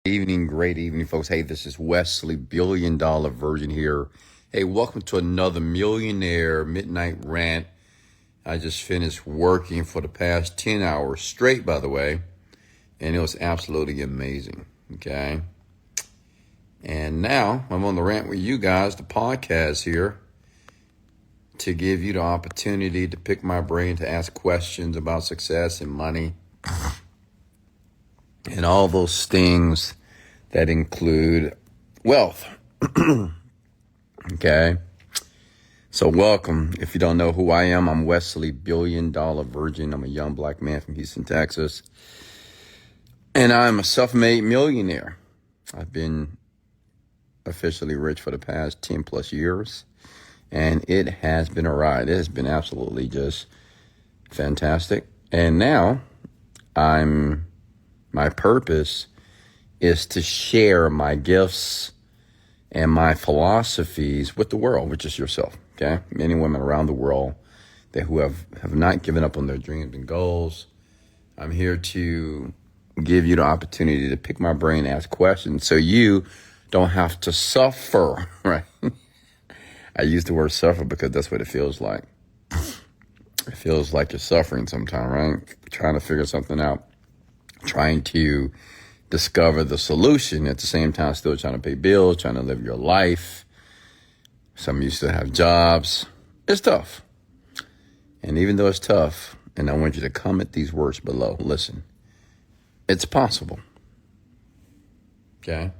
Great evening, folks. Hey, this is Wesley, $1 billion Virgin here. Hey, welcome to another Millionaire Midnight Rant. I just finished working for the past 10 hours straight, by the way, and it was absolutely amazing, okay? And now I'm on the rant with you guys, the podcast here, to give you the opportunity to pick my brain, to ask questions about success and money and all those things that include wealth. Okay. So welcome. If you don't know who I am, I'm Wesley, $1 billion Virgin. I'm a young black man from Houston, Texas. And I'm a self-made millionaire. I've been officially rich for the past 10 plus years. And it has been a ride. It has been absolutely just fantastic. And now my purpose is to share my gifts and my philosophies with the world, which is yourself, okay? Men and women around the world who have not given up on their dreams and goals. I'm here to give you the opportunity to pick my brain, ask questions, so you don't have to suffer, right? I use the word suffer because that's what it feels like. It feels like you're suffering sometimes, right? Trying to figure something out, trying to discover the solution, at the same time still trying to pay bills, trying to live your life. Some of you still have jobs. It's tough. And even though it's tough, and I want you to comment these words below, listen, it's possible. Okay?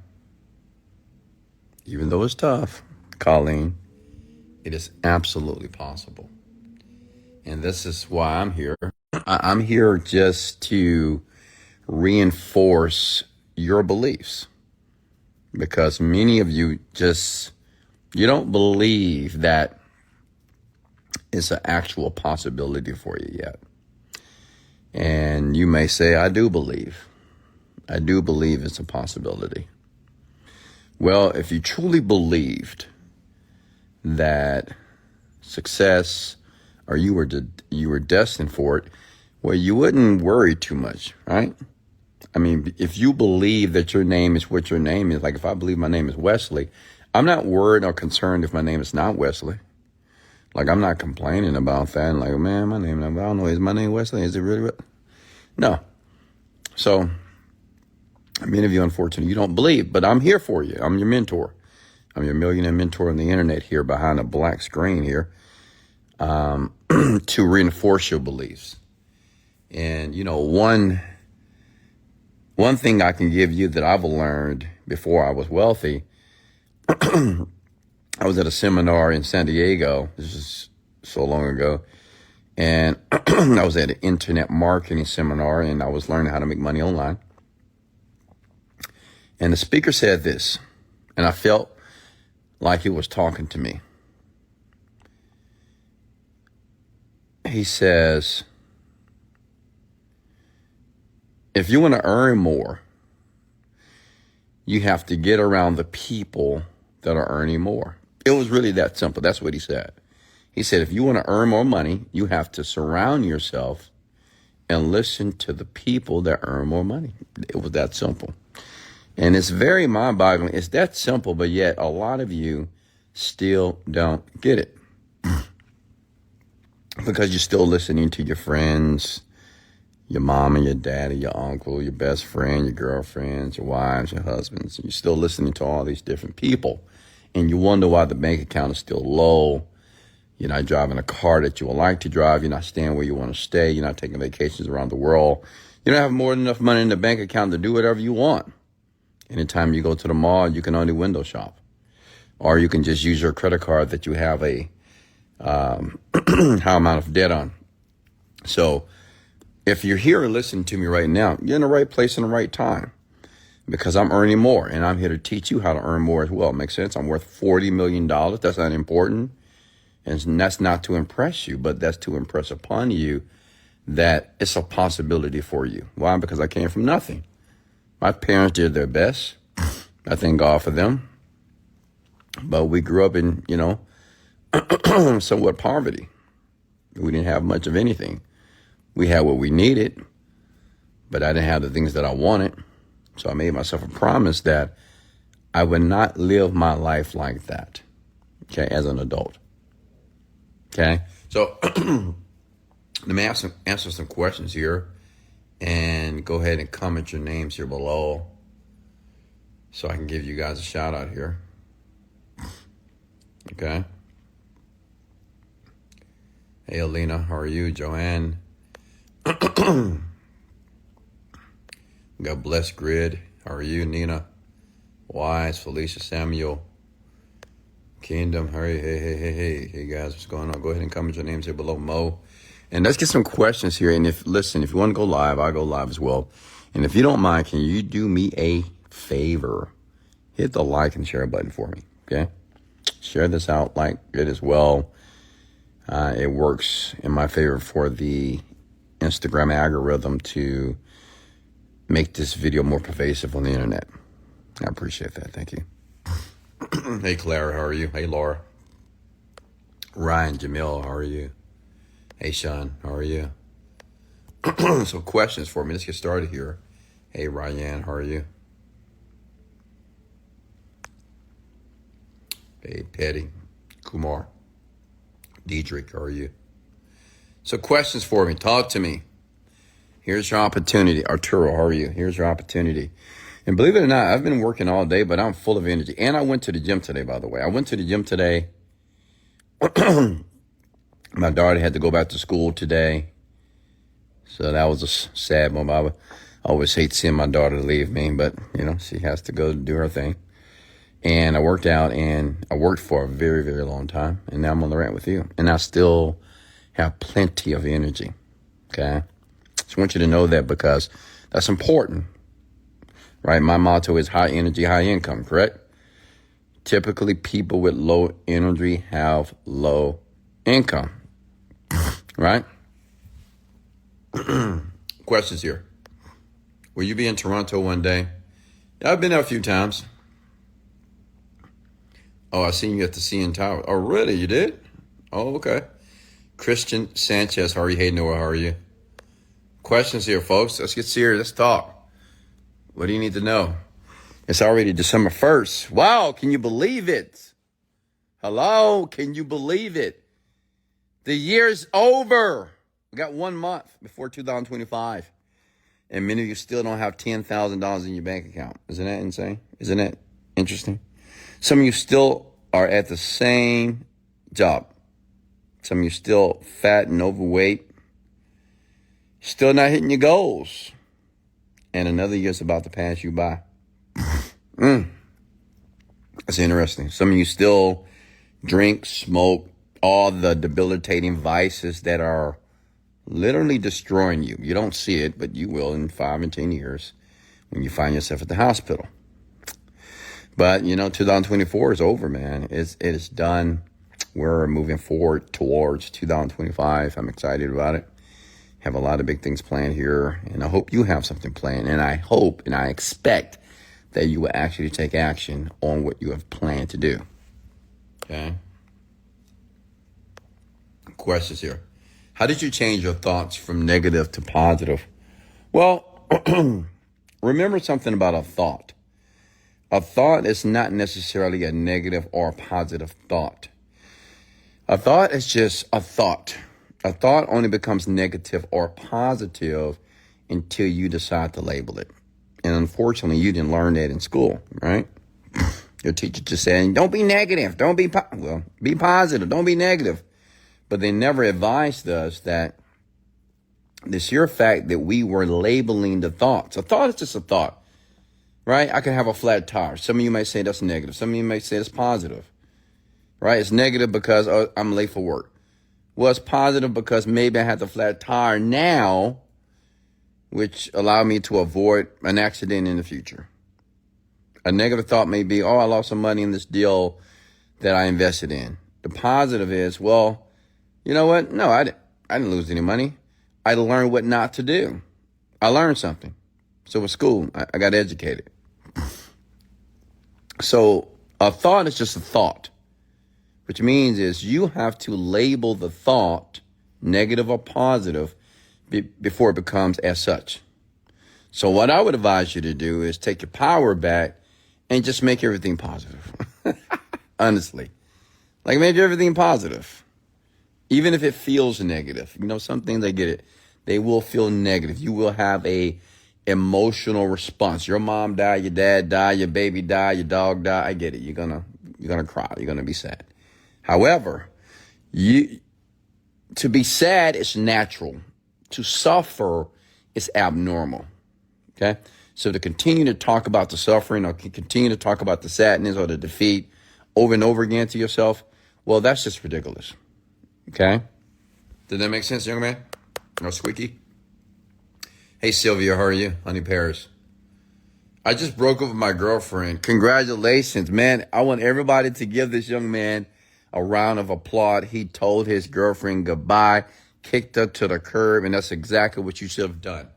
Even though it's tough, Colleen, it is absolutely possible. And this is why I'm here. I'm here just to reinforce your beliefs, because many of you you don't believe that it's an actual possibility for you yet. And you may say, I do believe it's a possibility. Well, if you truly believed that success, or you were destined for it, well, you wouldn't worry too much, right? I mean, if you believe that your name is what your name is, like if I believe my name is Wesley, I'm not worried or concerned if my name is not Wesley. Like, I'm not complaining about that. And like, man, my name, I don't know, is my name Wesley? Is it really? No. So, many of you, unfortunately, you don't believe, but I'm here for you. I'm your mentor. I'm your millionaire mentor on the internet here behind a black screen here, to reinforce your beliefs. And, one thing I can give you that I've learned before I was wealthy, I was at a seminar in San Diego. This is so long ago. And I was at an internet marketing seminar, and I was learning how to make money online. And the speaker said this, and I felt like he was talking to me. He says, if you want to earn more, you have to get around the people that are earning more. It was really that simple. That's what he said. He said, if you want to earn more money, you have to surround yourself and listen to the people that earn more money. It was that simple. And it's very mind-boggling. It's that simple, but yet a lot of you still don't get it. Because you're still listening to your friends, your mom and your daddy, your uncle, your best friend, your girlfriends, your wives, your husbands. You're still listening to all these different people. And you wonder why the bank account is still low. You're not driving a car that you would like to drive. You're not staying where you want to stay. You're not taking vacations around the world. You don't have more than enough money in the bank account to do whatever you want. Anytime you go to the mall, you can only window shop. Or you can just use your credit card that you have a high amount of debt on. So if you're here and listening to me right now, you're in the right place in the right time, because I'm earning more, and I'm here to teach you how to earn more as well. Makes sense? I'm worth $40 million. That's not important. And that's not to impress you, but that's to impress upon you that it's a possibility for you. Why? Because I came from nothing. My parents did their best. I thank God for them. But we grew up in, somewhat poverty. We didn't have much of anything. We had what we needed, but I didn't have the things that I wanted. So I made myself a promise that I would not live my life like that, okay, as an adult. Okay? So let me answer some questions here and go ahead and comment your names here below so I can give you guys a shout out here. Okay? Hey, Alina, how are you? Joanne. We got Blessed Grid. How are you? Nina. Wise, Felicia, Samuel. Kingdom. Hey, guys, what's going on? Go ahead and comment your names here below. Mo. And let's get some questions here. And if you want to go live, I'll go live as well. And if you don't mind, can you do me a favor? Hit the like and share button for me. Okay? Share this out, like it as well. It works in my favor for the Instagram algorithm to make this video more pervasive on the internet. I appreciate that. Thank you. Hey, Clara, how are you? Hey, Laura. Ryan, Jamil, how are you? Hey, Sean, how are you? So questions for me. Let's get started here. Hey, Ryan, how are you? Hey, Petty, Kumar, Diedrich, how are you? So questions for me. Talk to me. Here's your opportunity. Arturo, how are you? Here's your opportunity. And believe it or not, I've been working all day, but I'm full of energy. And I went to the gym today, by the way. I went to the gym today. My daughter had to go back to school today. So that was a sad moment. I always hate seeing my daughter leave me, but, she has to go do her thing. And I worked out, and I worked for a very, very long time. And now I'm on the rant with you. And I still have plenty of energy. Okay? Just want you to know that because that's important. Right? My motto is high energy, high income, correct? Typically, people with low energy have low income. Right? Questions here. Will you be in Toronto one day? Yeah, I've been there a few times. Oh, I seen you at the CN Tower. Oh, really? You did? Oh, okay. Christian Sanchez, how are you? Hey, Noah, how are you? Questions here, folks. Let's get serious. Let's talk. What do you need to know? It's already December 1st. Wow, can you believe it? Hello, can you believe it? The year's over. We got 1 month before 2025. And many of you still don't have $10,000 in your bank account. Isn't that insane? Isn't that interesting? Some of you still are at the same job. Some of you still fat and overweight. Still not hitting your goals. And another year's about to pass you by. That's interesting. Some of you still drink, smoke, all the debilitating vices that are literally destroying you. You don't see it, but you will in 5 and 10 years when you find yourself at the hospital. But, 2024 is over, man. It is done. We're moving forward towards 2025. I'm excited about it. Have a lot of big things planned here, and I hope you have something planned. And I hope and I expect that you will actually take action on what you have planned to do. Okay? Questions here. How did you change your thoughts from negative to positive? Well, remember something about a thought. A thought is not necessarily a negative or a positive thought. A thought is just a thought. A thought only becomes negative or positive until you decide to label it. And unfortunately, you didn't learn that in school, right? Your teacher just said, don't be negative. Don't be, be positive. Don't be negative. But they never advised us that the sheer fact that we were labeling the thoughts. A thought is just a thought, right? I can have a flat tire. Some of you may say that's negative. Some of you may say it's positive, right? It's negative because I'm late for work. Well, it's positive because maybe I had the flat tire now, which allowed me to avoid an accident in the future. A negative thought may be, I lost some money in this deal that I invested in. The positive is, well, you know what? No, I didn't lose any money. I learned what not to do. I learned something. So with school, I got educated. So a thought is just a thought, which means is you have to label the thought negative or positive before it becomes as such. So what I would advise you to do is take your power back and just make everything positive. Honestly. Like, make everything positive. Even if it feels negative. You know, some things, I get it. They will feel negative. You will have a emotional response. Your mom died, your dad died, your baby died, your dog died. I get it. You're gonna cry. You're gonna be sad. However, to be sad is natural. To suffer is abnormal. Okay? So to continue to talk about the suffering or continue to talk about the sadness or the defeat over and over again to yourself, well, that's just ridiculous. Okay? Did that make sense, young man? No squeaky? Hey, Sylvia, how are you? Honey Paris. I just broke up with my girlfriend. Congratulations, man. I want everybody to give this young man a round of applause. He told his girlfriend goodbye, kicked her to the curb, and that's exactly what you should have done.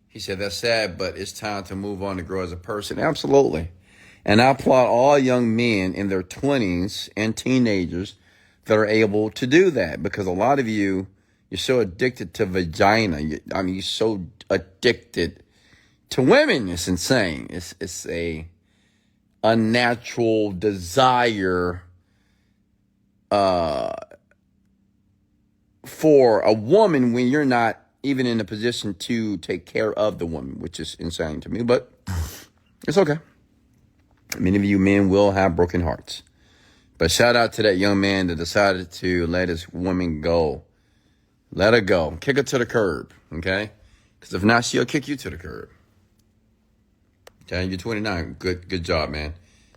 He said, that's sad, but it's time to move on to grow as a person. Absolutely. And I applaud all young men in their 20s and teenagers that are able to do that, because a lot of you, you're so addicted to vagina. You're so addicted to women. It's insane. It's a unnatural desire for a woman when you're not even in a position to take care of the woman, which is insane to me, but it's okay. Many of you men will have broken hearts. But shout out to that young man that decided to let his woman go. Let her go. Kick her to the curb, okay? Because if not, she'll kick you to the curb. Okay, you're 29. Good job, man.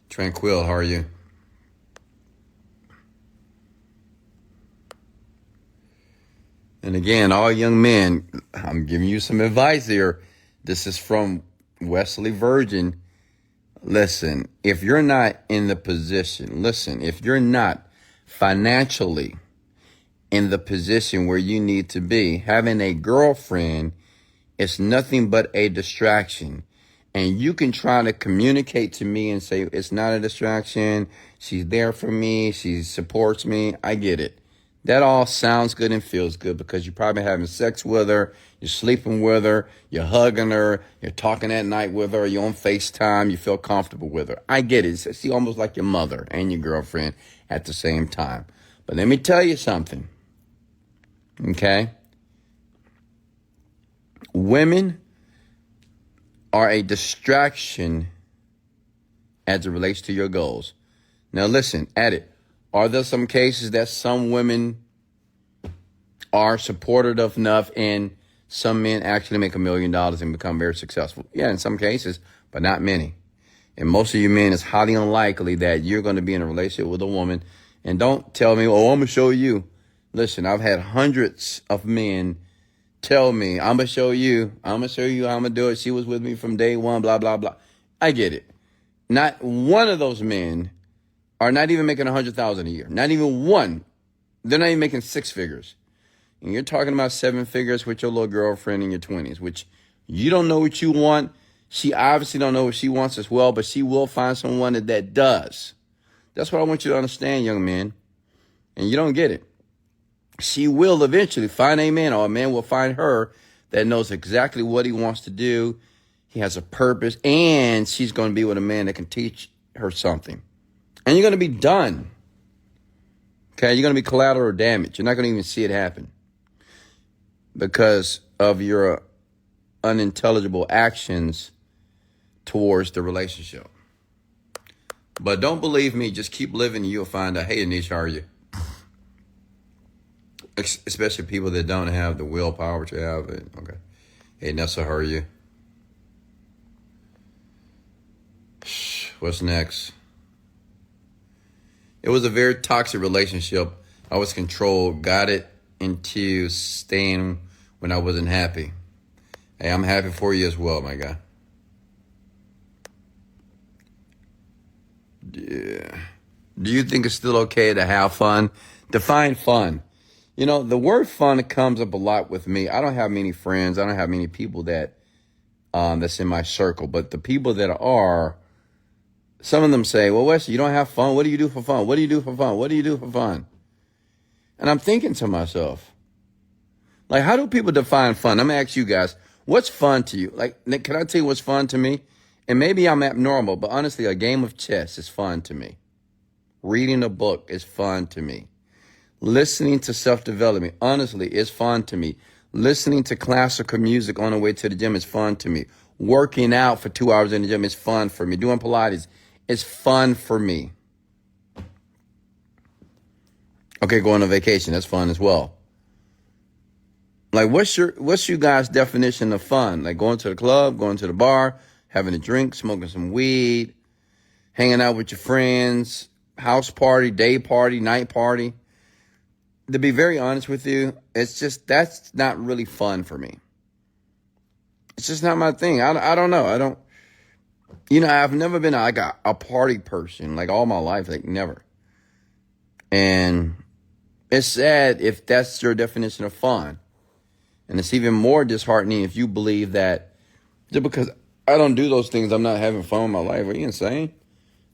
Tranquil, how are you? And again, all young men, I'm giving you some advice here. This is from Wesley Virgin. Listen, if you're not in the position, if you're not financially in the position where you need to be, having a girlfriend is nothing but a distraction. And you can try to communicate to me and say, it's not a distraction. She's there for me. She supports me. I get it. That all sounds good and feels good because you're probably having sex with her, you're sleeping with her, you're hugging her, you're talking at night with her, you're on FaceTime, you feel comfortable with her. I get it. She's almost like your mother and your girlfriend at the same time. But let me tell you something, okay? Women are a distraction as it relates to your goals. Now listen, at it. Are there some cases that some women are supportive enough and some men actually make $1 million and become very successful? Yeah, in some cases, but not many. And most of you men, it's highly unlikely that you're going to be in a relationship with a woman. And don't tell me, oh, I'm going to show you. Listen, I've had hundreds of men tell me, I'm going to show you how I'm going to do it. She was with me from day one, blah, blah, blah. I get it. Not one of those men are not even making $100,000 a year. Not even one. They're not even making six figures. And you're talking about seven figures with your little girlfriend in your 20s, which you don't know what you want. She obviously don't know what she wants as well, but she will find someone that does. That's what I want you to understand, young man. And you don't get it. She will eventually find a man, or a man will find her that knows exactly what he wants to do. He has a purpose, and she's going to be with a man that can teach her something. And you're going to be done. Okay, you're going to be collateral damage. You're not going to even see it happen because of your unintelligible actions towards the relationship. But don't believe me. Just keep living and you'll find out, hey, Anisha, how are you? Especially people that don't have the willpower to have it. Okay. Hey, Nessa, how are you? What's next? It was a very toxic relationship. I was controlled, got it into staying when I wasn't happy. Hey, I'm happy for you as well, my guy. Yeah. Do you think it's still okay to have fun? Define fun. You know, the word fun comes up a lot with me. I don't have many friends. I don't have many people that's in my circle. But the people that are, some of them say, well, Wesley, you don't have fun. What do you do for fun? What do you do for fun? What do you do for fun? And I'm thinking to myself, like, how do people define fun? I'm going to ask you guys, What's fun to you? Like, Nick, can I tell you what's fun to me? And maybe I'm abnormal, but honestly, a game of chess is fun to me. Reading a book is fun to me. Listening to self-development, honestly, is fun to me. Listening to classical music on the way to the gym is fun to me. Working out for 2 hours in the gym is fun for me. Doing Pilates is fun for me. Okay, going on vacation, that's fun as well. Like, what's you guys' definition of fun? Like going to the club, going to the bar, having a drink, smoking some weed, hanging out with your friends, house party, day party, night party. To be very honest with you, that's not really fun for me. It's just not my thing. I don't know. I've never been like a party person, like all my life, like never. And it's sad if that's your definition of fun. And it's even more disheartening if you believe that just because I don't do those things, I'm not having fun with my life. Are you insane?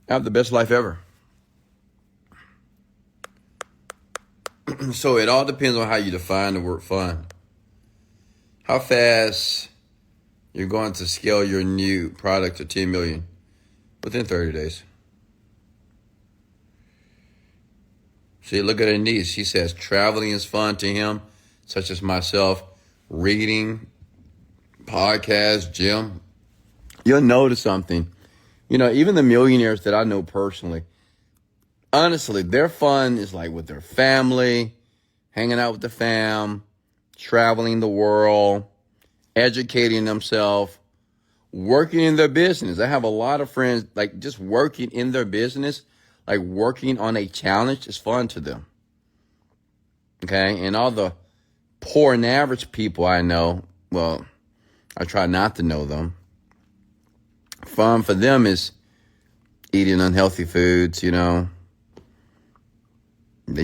I have the best life ever. So it all depends on how you define the word fun. How fast you're going to scale your new product to 10 million within 30 days. See, look at her niece. She says traveling is fun to him, such as myself, reading, podcast, gym. You'll notice something. Even the millionaires that I know personally, honestly, their fun is like with their family, hanging out with the fam, traveling the world, educating themselves, working in their business. I have a lot of friends, like just working in their business, like working on a challenge is fun to them. Okay. And all the poor and average people I know, well, I try not to know them. Fun for them is eating unhealthy foods, They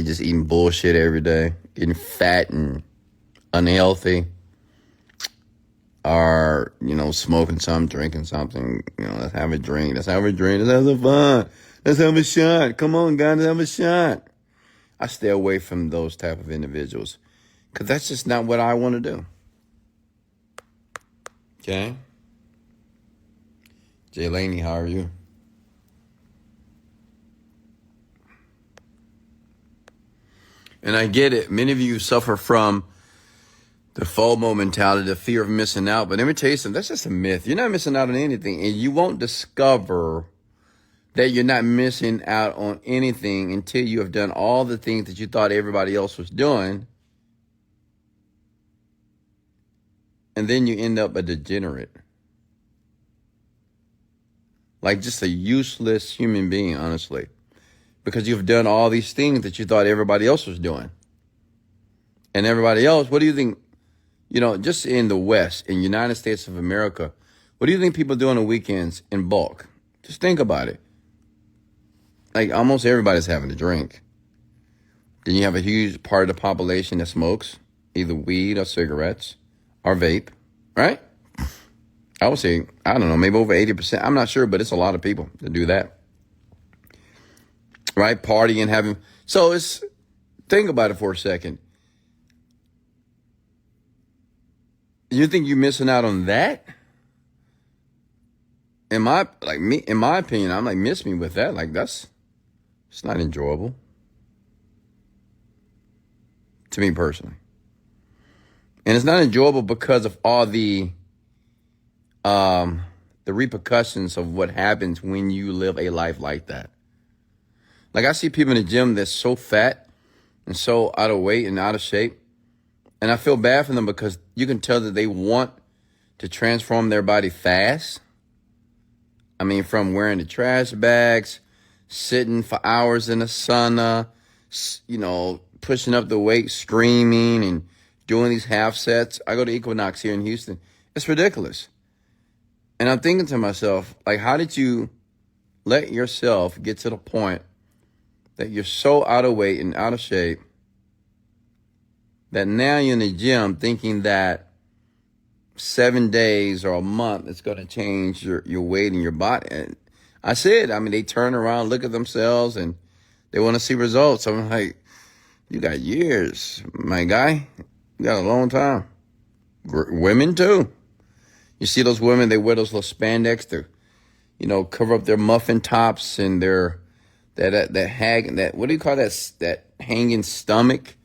just eating bullshit every day, getting fat and unhealthy. Or, smoking something, drinking something. Let's have a drink. Let's have some fun. Let's have a shot. Come on, guys, let's have a shot. I stay away from those type of individuals because that's just not what I want to do. Okay? Jay Laney, how are you? And I get it. Many of you suffer from the FOMO mentality, the fear of missing out. But let me tell you something. That's just a myth. You're not missing out on anything. And you won't discover that you're not missing out on anything until you have done all the things that you thought everybody else was doing. And then you end up a degenerate. Like just a useless human being, honestly. Because you've done all these things that you thought everybody else was doing. And everybody else, what do you think? Just in the West, in United States of America, what do you think people do on the weekends in bulk? Just think about it. Like almost everybody's having a drink. Then you have a huge part of the population that smokes either weed or cigarettes or vape, right? I would say, I don't know, maybe over 80%. I'm not sure, but it's a lot of people that do that. Right? Partying, having. So think about it for a second. You think you're missing out on that? In my opinion, I'm like, miss me with that. Like it's not enjoyable. To me personally. And it's not enjoyable because of all the repercussions of what happens when you live a life like that. Like I see people in the gym that's so fat and so out of weight and out of shape. And I feel bad for them because you can tell that they want to transform their body fast. I mean, from wearing the trash bags, sitting for hours in the sauna, pushing up the weight, screaming and doing these half sets. I go to Equinox here in Houston. It's ridiculous. And I'm thinking to myself, like, how did you let yourself get to the point that you're so out of weight and out of shape that now you're in the gym thinking that 7 days or a month it's going to change your weight and your body? And they turn around, look at themselves, and they want to see results. I'm like, you got years, my guy. You got a long time. Women too. You see those women, they wear those little spandex to, cover up their muffin tops and their, what do you call that, that hanging stomach?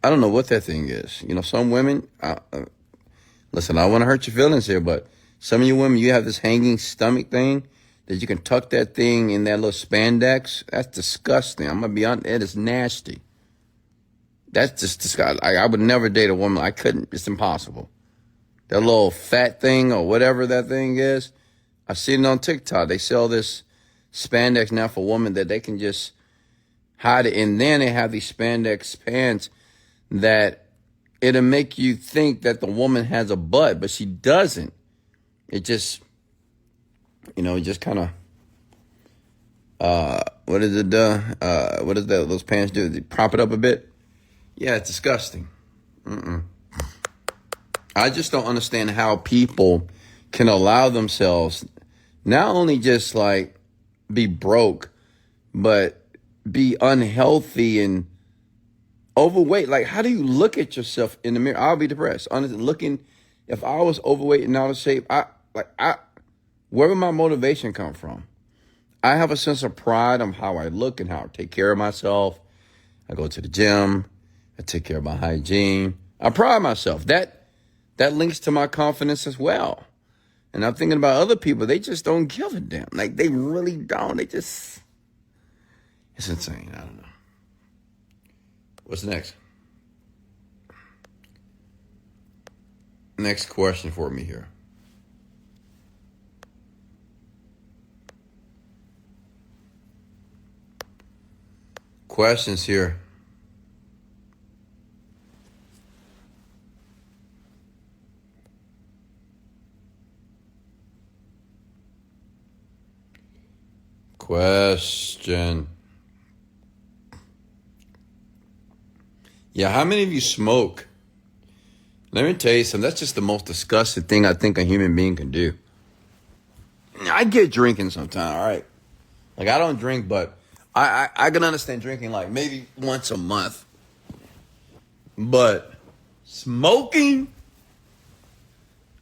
I don't know what that thing is. Some women, listen, I don't want to hurt your feelings here, but some of you women, you have this hanging stomach thing that you can tuck that thing in that little spandex. That's disgusting. I'm going to be honest, it is nasty. That's just disgusting. I would never date a woman. I couldn't. It's impossible. That little fat thing or whatever that thing is, I've seen it on TikTok. They sell this spandex now for women that they can just hide it. And then they have these spandex pants that it'll make you think that the woman has a butt, but she doesn't. It just, it just kind of, what does it do? What does those pants do? They prop it up a bit? Yeah, it's disgusting. I just don't understand how people can allow themselves not only just like be broke, but be unhealthy and overweight. Like, how do you look at yourself in the mirror? I'll be depressed. Honestly, if I was overweight and out of shape, where would my motivation come from? I have a sense of pride on how I look and how I take care of myself. I go to the gym. I take care of my hygiene. I pride myself. That links to my confidence as well. And I'm thinking about other people. They just don't give a damn. Like, they really don't. It's insane. I don't know. What's next? Next question for me here. Questions here. Question. Yeah, how many of you smoke? Let me tell you something. That's just the most disgusting thing I think a human being can do. I get drinking sometimes, all right? Like, I don't drink, but I can understand drinking like maybe once a month. But smoking?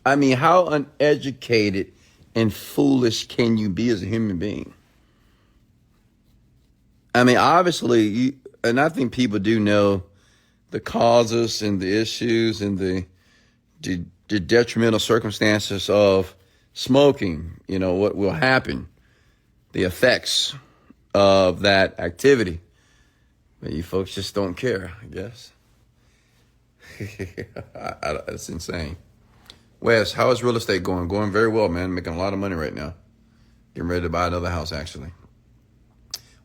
I mean, how uneducated and foolish can you be as a human being? I mean, obviously, and I think people do know the causes and the issues and the detrimental circumstances of smoking, what will happen, the effects of that activity. But you folks just don't care, I guess. That's insane. Wes, how is real estate going? Going very well, man. Making a lot of money right now. Getting ready to buy another house, actually.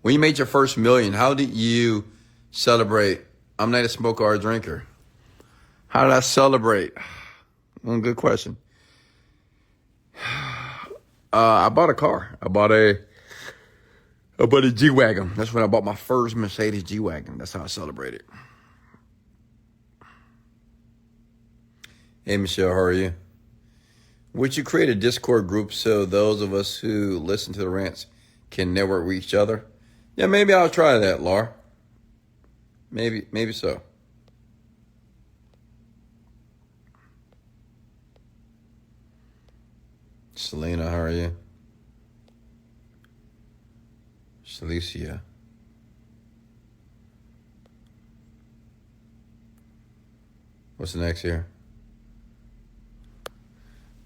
When you made your first million, how did you celebrate? I'm not a smoker or a drinker. How did I celebrate? Well, good question. I bought a car. I bought a G-Wagon. That's when I bought my first Mercedes G-Wagon. That's how I celebrated. Hey, Michelle, how are you? Would you create a Discord group so those of us who listen to the rants can network with each other? Yeah, maybe I'll try that, Laura. Maybe so. Selena, how are you? Celicia. What's next here?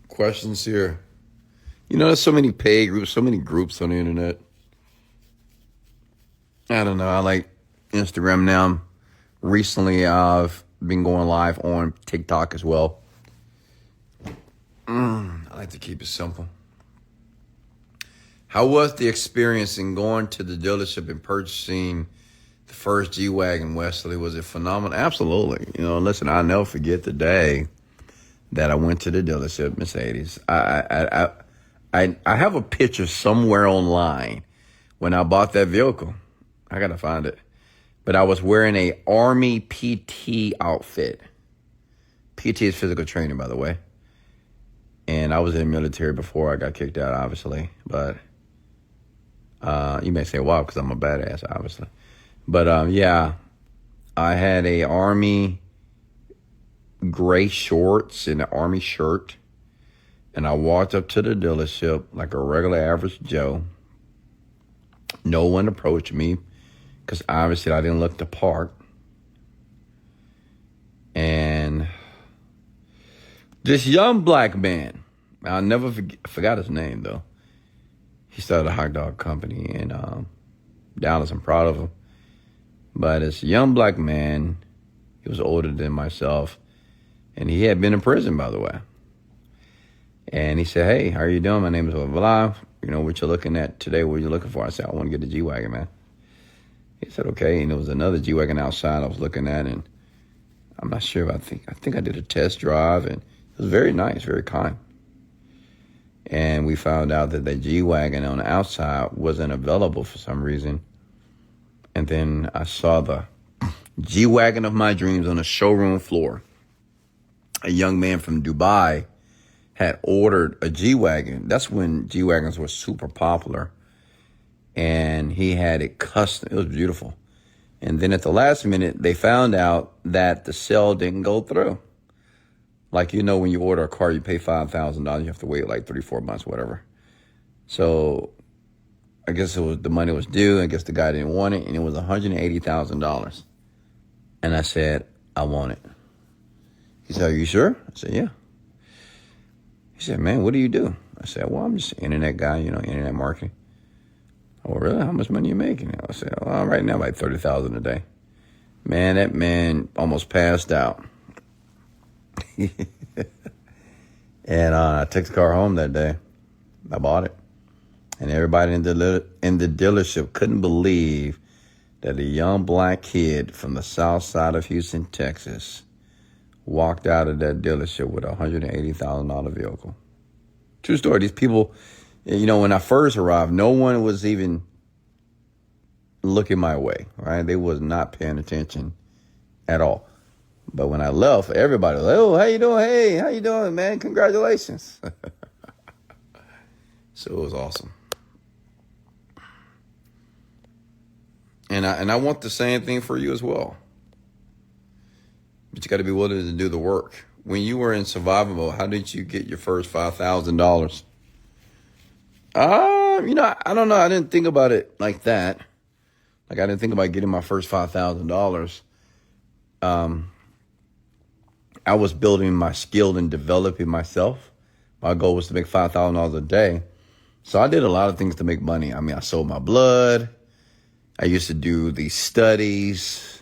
Questions here. There's so many paid groups, so many groups on the internet. I don't know. I like Instagram now. Recently, I've been going live on TikTok as well. I like to keep it simple. How was the experience in going to the dealership and purchasing the first G-Wagon, Wesley? Was it phenomenal? Absolutely. Listen, I'll never forget the day that I went to the dealership, Mercedes. I have a picture somewhere online when I bought that vehicle. I got to find it. But I was wearing a Army PT outfit. PT is physical training, by the way. And I was in the military before I got kicked out, obviously. But you may say, wow, because I'm a badass, obviously. But yeah, I had a Army gray shorts and an Army shirt. And I walked up to the dealership like a regular average Joe. No one approached me because obviously I didn't look the part. And this young black man, I'll never forgot his name though. He started a hot dog company in Dallas. I'm proud of him. But this young black man, he was older than myself, and he had been in prison, by the way. And he said, "Hey, how are you doing? My name is Wesley. You know what you're looking at today? What are you looking for?" I said, "I want to get a G-Wagon, man." He said, "Okay." And there was another G-Wagon outside I was looking at, and I'm not sure if I think I did a test drive, and it was very nice, very kind. And we found out that the G-Wagon on the outside wasn't available for some reason. And then I saw the G-Wagon of my dreams on the showroom floor. A young man from Dubai had ordered a G-Wagon. That's when G-Wagons were super popular. And he had it custom. It was beautiful. And then at the last minute, they found out that the sale didn't go through. Like, you know, when you order a car, you pay $5,000. You have to wait like 3-4 months, whatever. So I guess the money was due. I guess the guy didn't want it. And it was $180,000. And I said, "I want it." He said, "Are you sure?" I said, "Yeah." He said, "Man, what do you do?" I said, "Well, I'm just an internet guy, internet marketing." "Oh, really? How much money are you making?" I said, "Well, right now, like $30,000 a day." Man, that man almost passed out. And I took the car home that day. I bought it. And everybody in the dealership couldn't believe that a young black kid from the south side of Houston, Texas, walked out of that dealership with a $180,000 vehicle. True story. These people, when I first arrived, no one was even looking my way, right? They was not paying attention at all. But when I left, everybody was like, "Oh, how you doing? Hey, how you doing, man? Congratulations." So it was awesome. And I want the same thing for you as well. But you got to be willing to do the work. When you were in survival mode, how did you get your first $5,000? I don't know. I didn't think about it like that. Like, I didn't think about getting my first $5,000. I was building my skill and developing myself. My goal was to make $5,000 a day. So I did a lot of things to make money. I mean, I sold my blood. I used to do these studies.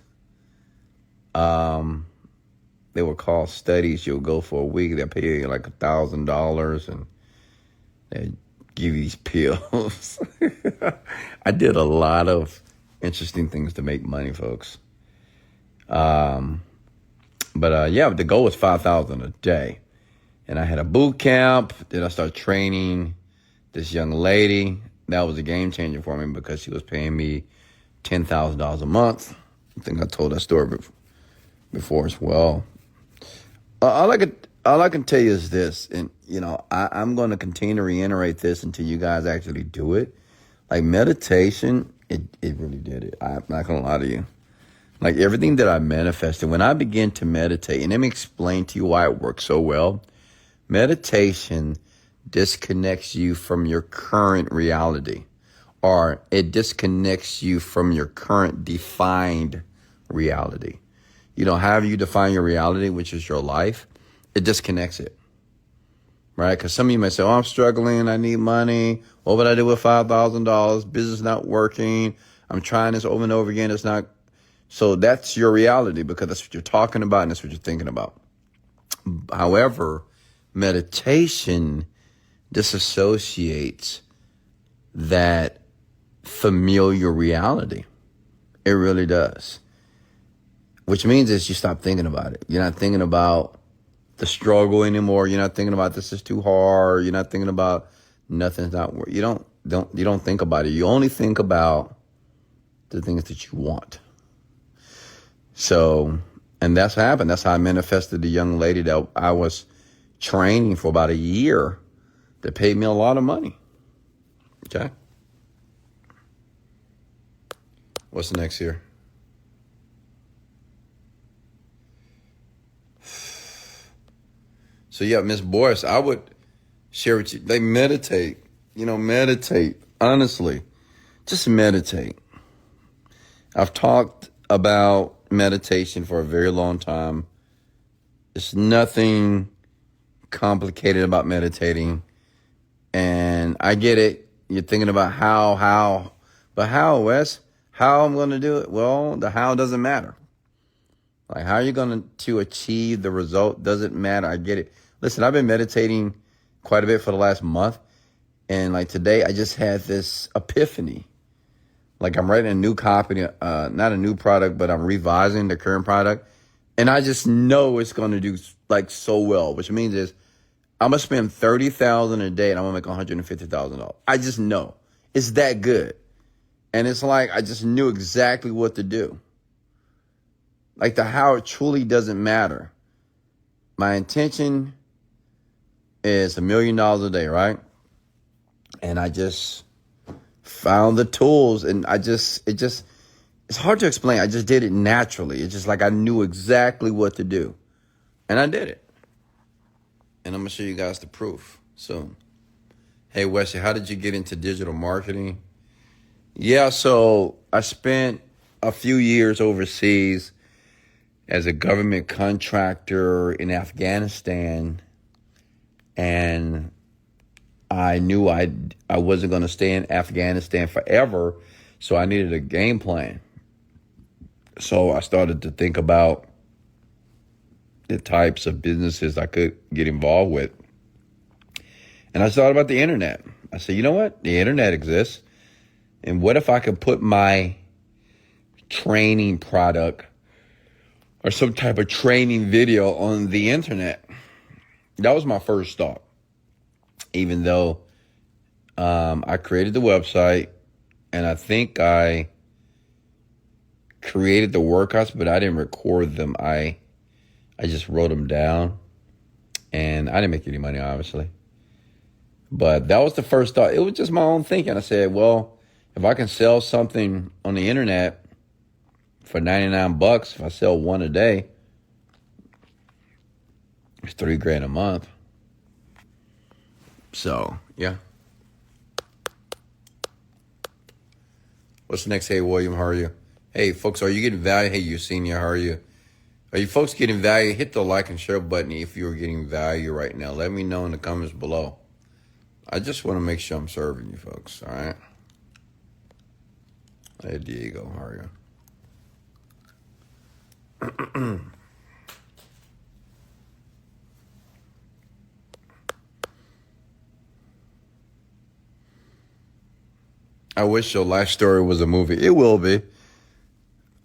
They were called studies. You'll go for a week. They'll pay you like $1,000 and they give you these pills. I did a lot of interesting things to make money, folks. But the goal was $5,000 a day. And I had a boot camp. Then I started training this young lady. That was a game changer for me because she was paying me $10,000 a month. I think I told that story before as well. All I can tell you is this, and I'm going to continue to reiterate this until you guys actually do it. Like meditation, it really did it. I'm not going to lie to you. Like everything that I manifested, when I began to meditate, and let me explain to you why it works so well. Meditation disconnects you from your current reality, or it disconnects you from your current defined reality. However you define your reality, which is your life, it disconnects it, right? Because some of you may say, "Oh, I'm struggling. I need money. What would I do with $5,000? Business not working. I'm trying this over and over again. It's not." So that's your reality because that's what you're talking about and that's what you're thinking about. However, meditation disassociates that familiar reality. It really does. Which means is you stop thinking about it. You're not thinking about the struggle anymore. You're not thinking about this is too hard. You're not thinking about nothing's not working. You don't think about it. You only think about the things that you want. So, and that's what happened. That's how I manifested the young lady that I was training for about a year that paid me a lot of money. Okay. What's next here? So yeah, Miss Boyce, I would share with you. They meditate. Meditate. Honestly, just meditate. I've talked about meditation for a very long time. There's nothing complicated about meditating. And I get it. You're thinking about but how, Wes? How I'm going to do it? Well, the how doesn't matter. Like, how are you going to achieve the result doesn't matter. I get it. Listen, I've been meditating quite a bit for the last month. And like today, I just had this epiphany. Like, I'm writing a new copy, not a new product, but I'm revising the current product. And I just know it's going to do like so well, which means is I'm going to spend $30,000 a day and I'm going to make $150,000. I just know it's that good. And it's like, I just knew exactly what to do. Like, the how, it truly doesn't matter. My intention is $1 million a day, right? And I just found the tools and it's hard to explain. I just did it naturally. It's just like I knew exactly what to do. And I did it. And I'm going to show you guys the proof soon. Hey, Wesley, how did you get into digital marketing? Yeah, so I spent a few years overseas as a government contractor in Afghanistan. And I knew I wasn't going to stay in Afghanistan forever, so I needed a game plan. So I started to think about the types of businesses I could get involved with. And I thought about the internet. I said, you know what? The internet exists. And what if I could put my training product or some type of training video on the internet? That was my first thought. Even though I created the website and I think I created the workouts, but I didn't record them. I just wrote them down, and I didn't make any money, obviously. But that was the first thought. It was just my own thinking. I said, well, if I can sell something on the internet for $99, if I sell one a day, it's $3,000 a month. So, yeah. What's next? Hey, William, how are you? Hey, folks, are you getting value? Hey, you senior, how are you? Are you folks getting value? Hit the like and share button if you're getting value right now. Let me know in the comments below. I just want to make sure I'm serving you folks, all right? Hey, Diego, how are you? I wish your life story was a movie. It will be.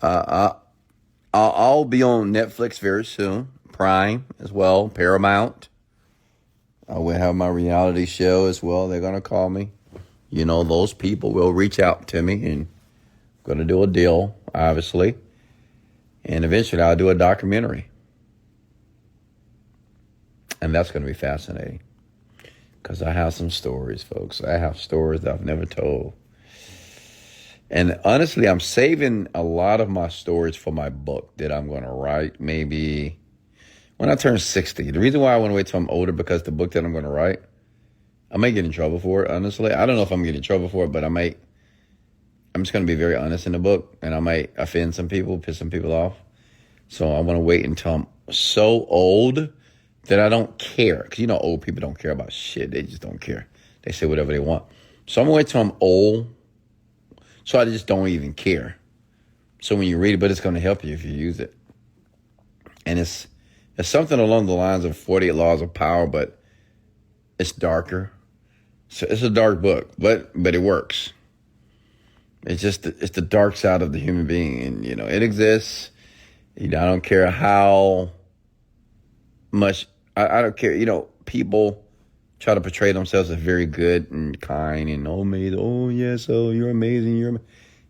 I'll be on Netflix very soon. Prime as well. Paramount. I will have my reality show as well. They're going to call me. You know, those people will reach out to me and I'm going to do a deal, obviously. And eventually I'll do a documentary. And that's going to be fascinating. Because I have some stories, folks. I have stories that I've never told. And honestly, I'm saving a lot of my stories for my book that I'm going to write maybe when I turn 60. The reason why I want to wait till I'm older, because the book that I'm going to write, I might get in trouble for it, honestly. I don't know if I'm going to get in trouble for it, but I'm just going to be very honest in the book, and I might offend some people, piss some people off. So I want to wait until I'm so old that I don't care. Because you know old people don't care about shit. They just don't care. They say whatever they want. So I'm going to wait till I'm old. So I just don't even care. So when you read it, but it's going to help you if you use it. And it's something along the lines of 48 Laws of Power, but it's darker. So it's a dark book, but it works. It's the dark side of the human being. And, you know, it exists. You know, I don't care how much, I don't care, you know, people try to portray themselves as very good and kind and amazing. Oh, yes, oh, you're amazing.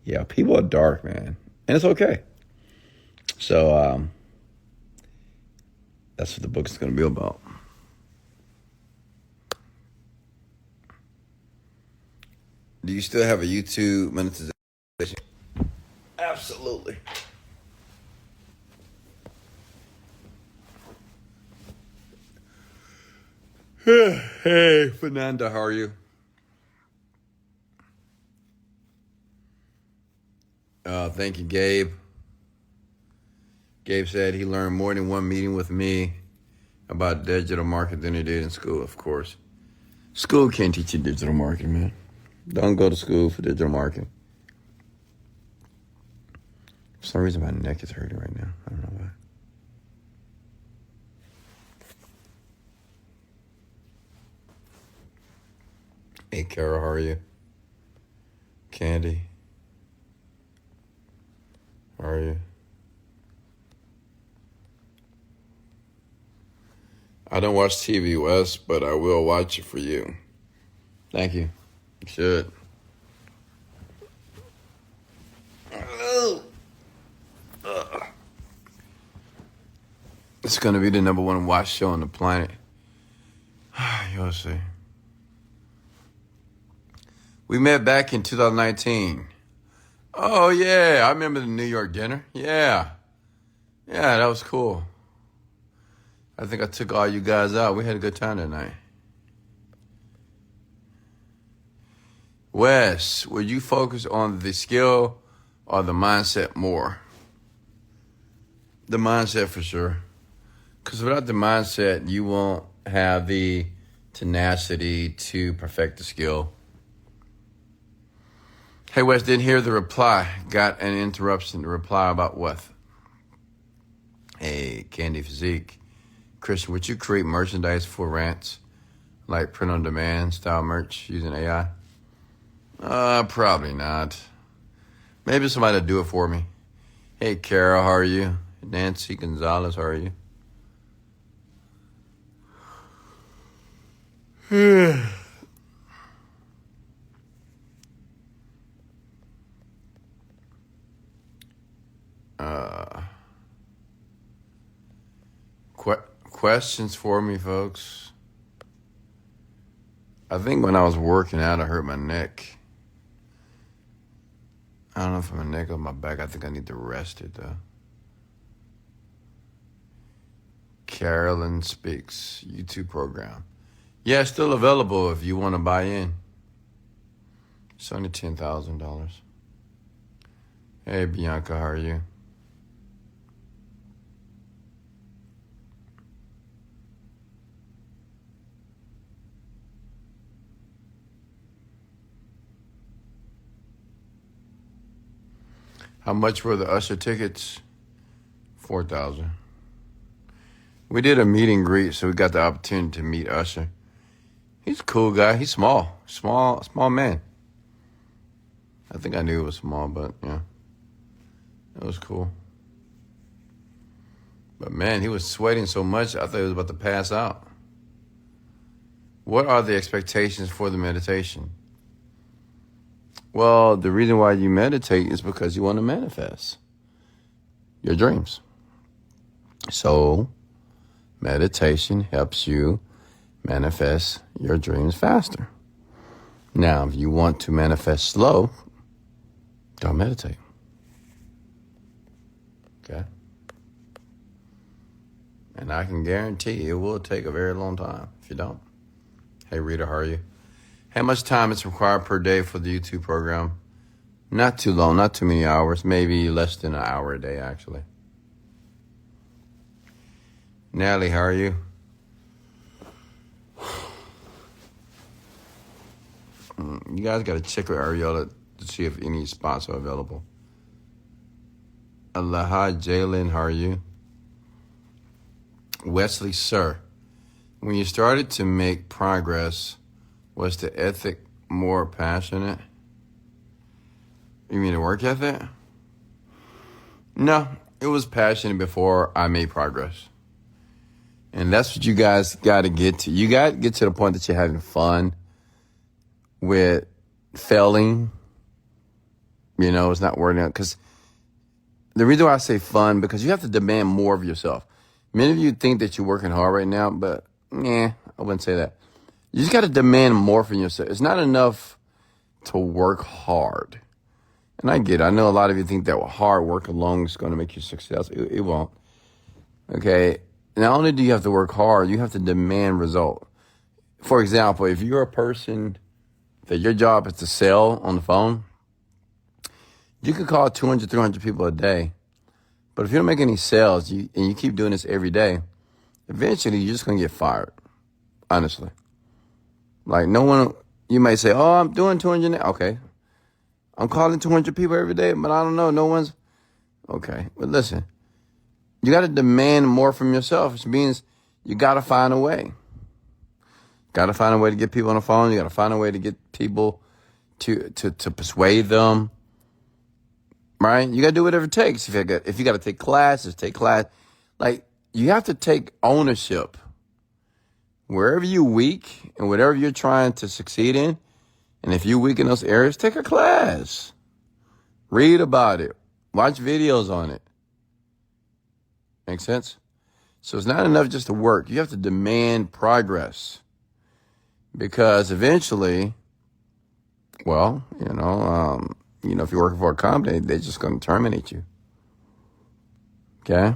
Yeah, people are dark, man. And it's okay. So that's what the book is going to be about. Do you still have a YouTube monetization? Absolutely. Hey, Fernanda, how are you? Thank you, Gabe. Gabe said he learned more than one meeting with me about digital marketing than he did in school, of course. School can't teach you digital marketing, man. Don't go to school for digital marketing. For some reason, my neck is hurting right now. I don't know why. Hey, Kara, how are you? Candy, how are you? I don't watch TV, Wes, but I will watch it for you. Thank you. You should. It's going to be the #1 watch show on the planet. You'll see. We met back in 2019. Oh, yeah. I remember the New York dinner. Yeah. Yeah, that was cool. I think I took all you guys out. We had a good time that night. Wes, will you focus on the skill or the mindset more? The mindset for sure. Because without the mindset, you won't have the tenacity to perfect the skill. Hey, Wes, didn't hear the reply. Got an interruption. The reply about what? Hey, Candy Physique. Christian, would you create merchandise for rants? Like print on demand style merch using AI? Probably not. Maybe somebody will do it for me. Hey, Kara, how are you? Nancy Gonzalez, how are you? Questions for me, folks. I think when I was working out, I hurt my neck. I don't know if my neck or my back. I think I need to rest it, though. Carolyn Speaks YouTube program. Yeah, it's still available if you want to buy in. It's only $10,000. Hey, Bianca, how are you? How much were the Usher tickets? $4,000. We did a meet and greet, so we got the opportunity to meet Usher. He's a cool guy. He's small man. I think I knew he was small, but yeah, it was cool. But man, he was sweating so much, I thought he was about to pass out. What are the expectations for the meditation? Well, the reason why you meditate is because you want to manifest your dreams. So, meditation helps you manifest your dreams faster. Now, if you want to manifest slow, don't meditate. Okay? And I can guarantee it will take a very long time if you don't. Hey, Rita, how are you? How much time is required per day for the YouTube program? Not too long, not too many hours, maybe less than an hour a day, actually. Natalie, how are you? You guys got to check with Ariola to see if any spots are available. Aloha, Jalen, how are you? Wesley, sir, when you started to make progress, was the ethic more passionate? You mean the work ethic? No, it was passionate before I made progress. And that's what you guys got to get to. You got to get to the point that you're having fun with failing. You know, it's not working out. Because the reason why I say fun, because you have to demand more of yourself. Many of you think that you're working hard right now, but I wouldn't say that. You just got to demand more from yourself. It's not enough to work hard. And I get it. I know a lot of you think that hard work alone is going to make you successful. It won't. Okay? Not only do you have to work hard, you have to demand result. For example, if you're a person that your job is to sell on the phone, you could call 200, 300 people a day. But if you don't make any sales and you keep doing this every day, eventually you're just going to get fired, honestly. Like no one, you may say, oh, I'm doing 200. Okay. I'm calling 200 people every day, but I don't know. No one's, okay. But listen, you got to demand more from yourself, which means you got to find a way. Got to find a way to get people on the phone. You got to find a way to get people to persuade them. Right? You got to do whatever it takes. If you got to take classes, take class. Like, you have to take ownership. Wherever you're weak and whatever you're trying to succeed in, and if you're weak in those areas, take a class. Read about it. Watch videos on it. Make sense? So it's not enough just to work. You have to demand progress. Because eventually, well, if you're working for a company, they're just going to terminate you. Okay?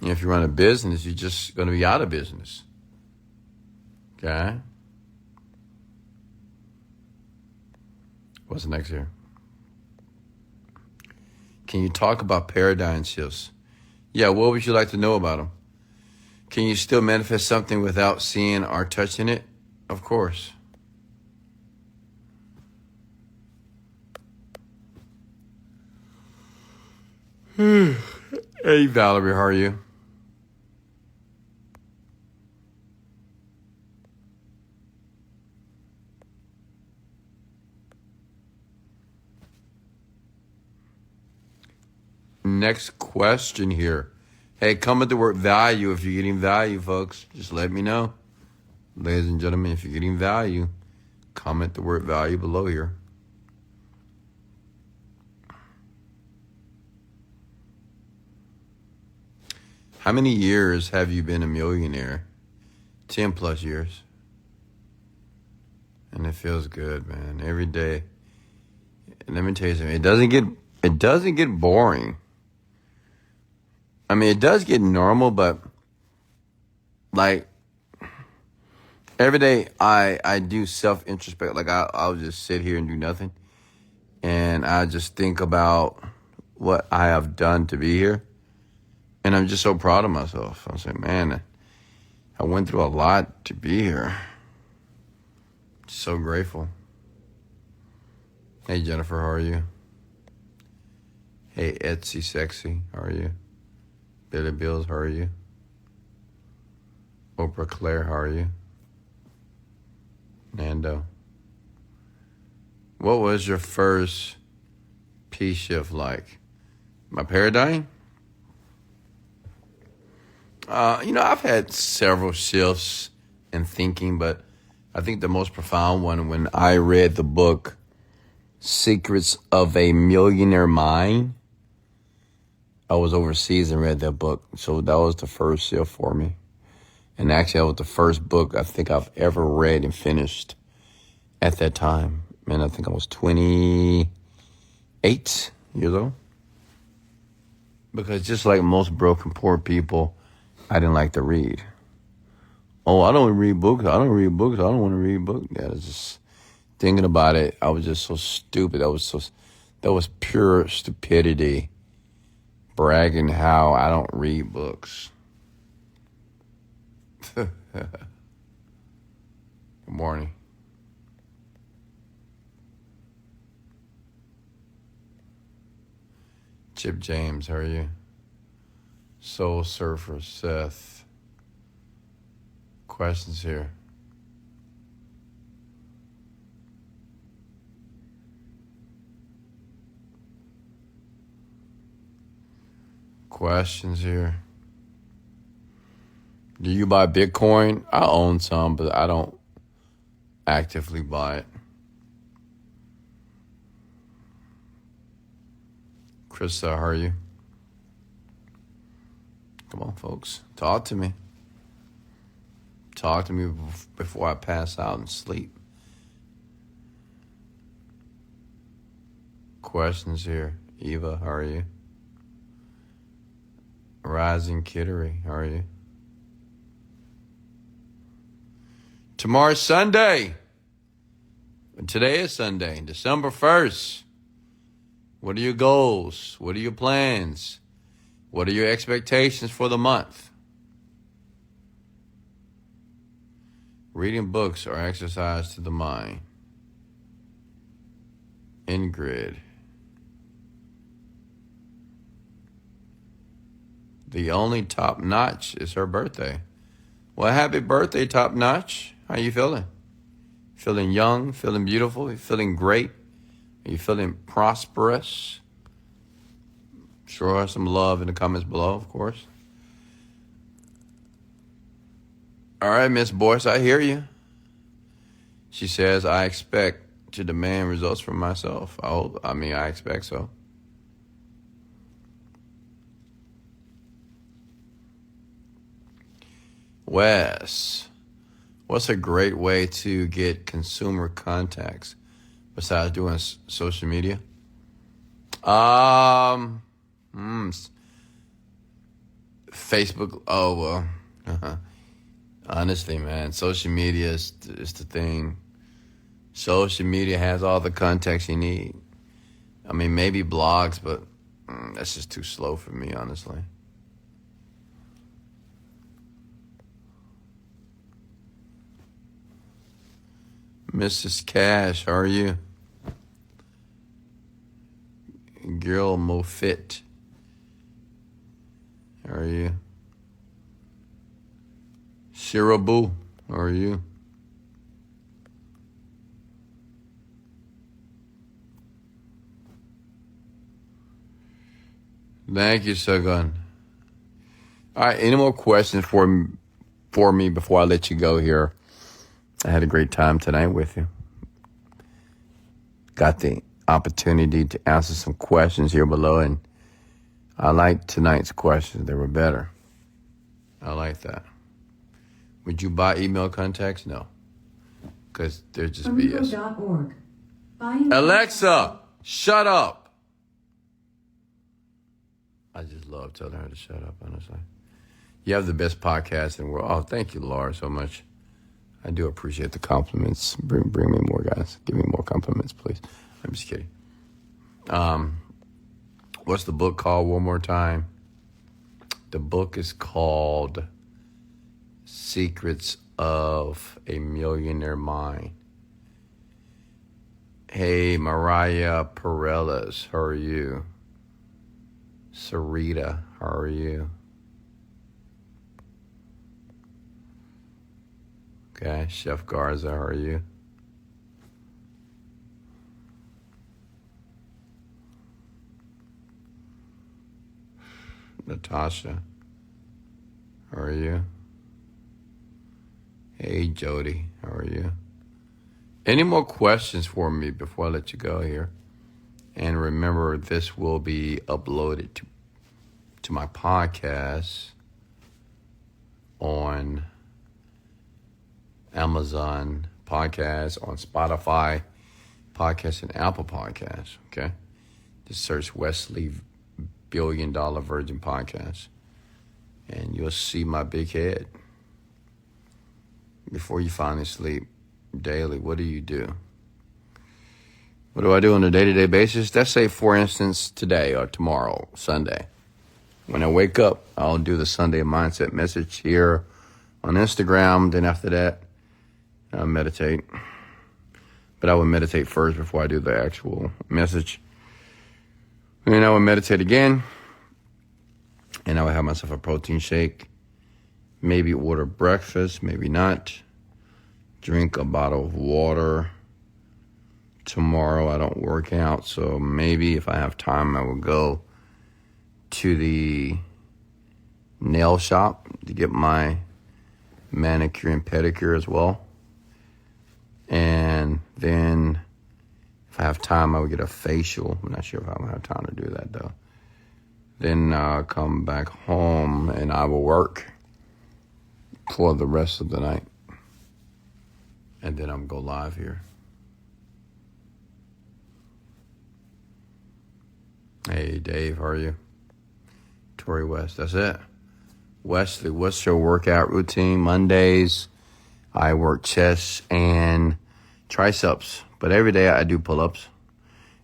And if you run a business, you're just going to be out of business. Okay? What's next here? Can you talk about paradigm shifts? Yeah, what would you like to know about them? Can you still manifest something without seeing or touching it? Of course. Hey, Valerie, how are you? Next question here. Hey, comment the word value if you're getting value, folks. Just let me know. Ladies and gentlemen, if you're getting value, comment the word value below here. How many years have you been a millionaire? 10 plus years. And it feels good, man. Every day. And let me tell you something. It doesn't get boring. I mean, it does get normal, but like every day I do self-introspect. Like I'll just sit here and do nothing. And I just think about what I have done to be here. And I'm just so proud of myself. I say, man, I went through a lot to be here. So grateful. Hey, Jennifer, how are you? Hey, Etsy Sexy, how are you? Billy Bills, how are you? Oprah Claire, how are you? Nando. What was your first P shift like? My paradigm? I've had several shifts in thinking, but I think the most profound one when I read the book Secrets of a Millionaire Mind. I was overseas and read that book, so that was the first shift for me. And actually, that was the first book I think I've ever read and finished at that time. Man, I think I was 28 years old. Because just like most broken, poor people, I didn't like to read. Oh, I don't read books. I don't want to read books. Yeah, it's just thinking about it. I was just so stupid. That was pure stupidity. Bragging how I don't read books. Good morning. Chip James, how are you? Soul Surfer Seth. Questions here. Questions here. Do you buy Bitcoin? I own some, but I don't actively buy it. Krista, how are you? Come on, folks. Talk to me. Talk to me before I pass out and sleep. Questions here. Eva, how are you? Rising Kittery, how are you? Tomorrow's Sunday. And today is Sunday, December 1st. What are your goals? What are your plans? What are your expectations for the month? Reading books are exercise to the mind. Ingrid. The only top notch is her birthday. Well, happy birthday, top notch. How you feeling? Feeling young, feeling beautiful, feeling great? Are you feeling prosperous? Show her some love in the comments below, of course. All right, Miss Boyce, I hear you. She says, I expect to demand results from myself. I expect so. Wes, what's a great way to get consumer contacts besides doing social media? Facebook. Oh, well. Honestly, man, social media is the thing. Social media has all the context you need. I mean, maybe blogs, but that's just too slow for me, honestly. Mrs. Cash, how are you? Girl Mofit, how are you? Shirabu, how are you? Thank you, Sagan. All right, any more questions for me before I let you go here? I had a great time tonight with you. Got the opportunity to answer some questions here below, and I liked tonight's questions. They were better. I like that. Would you buy email contacts? No, because they're just BS. Alexa, shut up. I just love telling her to shut up, honestly. You have the best podcast in the world. Oh, thank you, Laura, so much. I do appreciate the compliments. Bring me more, guys. Give me more compliments, please. I'm just kidding. What's the book called one more time? The book is called Secrets of a Millionaire Mind. Hey, Mariah Perellas, how are you? Sarita, how are you? Okay, Chef Garza, how are you? Natasha, how are you? Hey, Jody, how are you? Any more questions for me before I let you go here? And remember, this will be uploaded to my podcast on Amazon Podcasts, on Spotify Podcasts, and Apple Podcasts, okay? Just search Wesley $1 Billion Virgin Podcast, and you'll see my big head. Before you finally sleep daily, what do you do? What do I do on a day-to-day basis? Let's say, for instance, today or tomorrow, Sunday. When I wake up, I'll do the Sunday Mindset message here on Instagram. Then after that, I'll meditate. But I would meditate first before I do the actual message. And then I would meditate again. And I would have myself a protein shake. Maybe order breakfast, maybe not. Drink a bottle of water. Tomorrow I don't work out, so maybe if I have time, I will go to the nail shop to get my manicure and pedicure as well. And then if I have time, I will get a facial. I'm not sure if I'm going to have time to do that, though. Then I'll come back home and I will work for the rest of the night. And then I'm going to go live here. Hey, Dave, how are you? Tori West, that's it. Wesley, what's your workout routine? Mondays, I work chest and triceps, but every day I do pull-ups,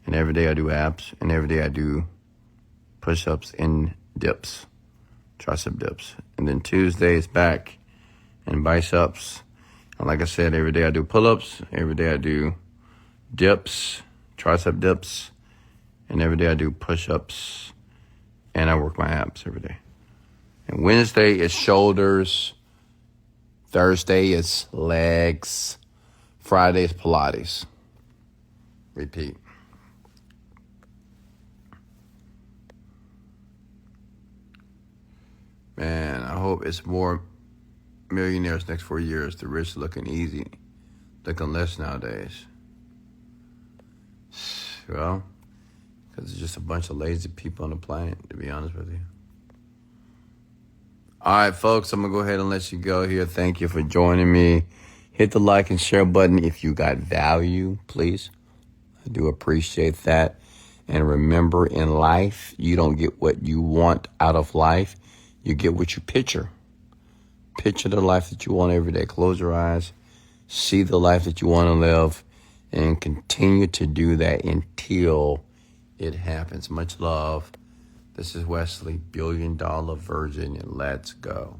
and every day I do abs, and every day I do push-ups and dips, tricep dips. And then Tuesday is back and biceps. And like I said, every day I do pull-ups, every day I do dips, tricep dips, and every day I do push-ups, and I work my abs every day. And Wednesday is shoulders, Thursday is legs, Friday is Pilates. Repeat. Man, I hope it's more millionaires next 4 years. The rich looking easy, looking less nowadays. Well, because it's just a bunch of lazy people on the planet, to be honest with you. All right, folks, I'm going to go ahead and let you go here. Thank you for joining me. Hit the like and share button if you got value, please. I do appreciate that. And remember, in life, you don't get what you want out of life. You get what you picture. Picture the life that you want every day. Close your eyes. See the life that you want to live. And continue to do that until it happens. Much love. This is Wesley, $1 Billion Virgin, and let's go.